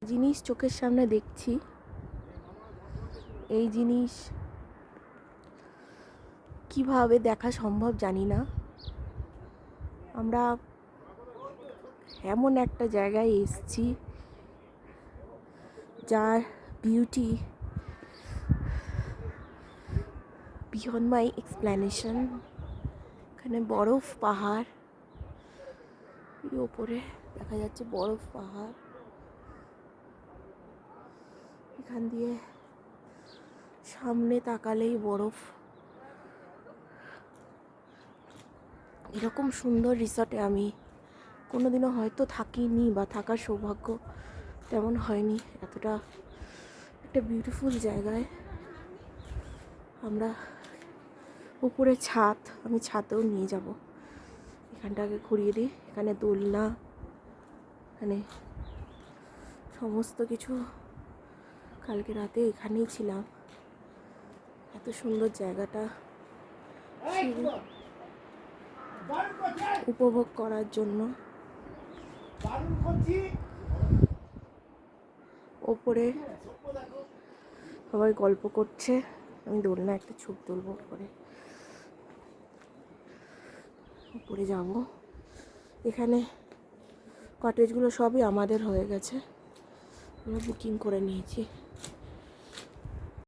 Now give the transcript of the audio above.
জিনিস চোখের সামনে দেখছি, এই জিনিস কিভাবে দেখা সম্ভব জানি না। আমরা এমন একটা জায়গায় এসেছি যার বিউটি বিয়ন্ড মাই এক্সপ্লেনেশন। এখানে বরফ পাহাড়, ওপরে দেখা যাচ্ছে বরফ পাহাড়, এখান দিয়ে সামনে তাকালেই বরফ। এরকম সুন্দর রিসর্টে আমি কোনোদিনও হয়তো থাকিনি বা থাকার সৌভাগ্য তেমন হয়নি। এতটা একটা বিউটিফুল জায়গায় আমরা, উপরে ছাদ, আমি ছাদেও নিয়ে যাব। এখানটাকে ঘুরিয়ে দিই, এখানে দোলনা, এখানে সমস্ত কিছু। কালকে রাতে এখানেই ছিলাম, এত সুন্দর জায়গাটা উপভোগ করার জন্য। ওপরে সবাই গল্প করছে, আমি দোলনা একটা ছবি তুলবো করে উপরে যাব। এখানে কটেজগুলো সবই আমাদের হয়ে গেছে, আমরা বুকিং করে নিয়েছি।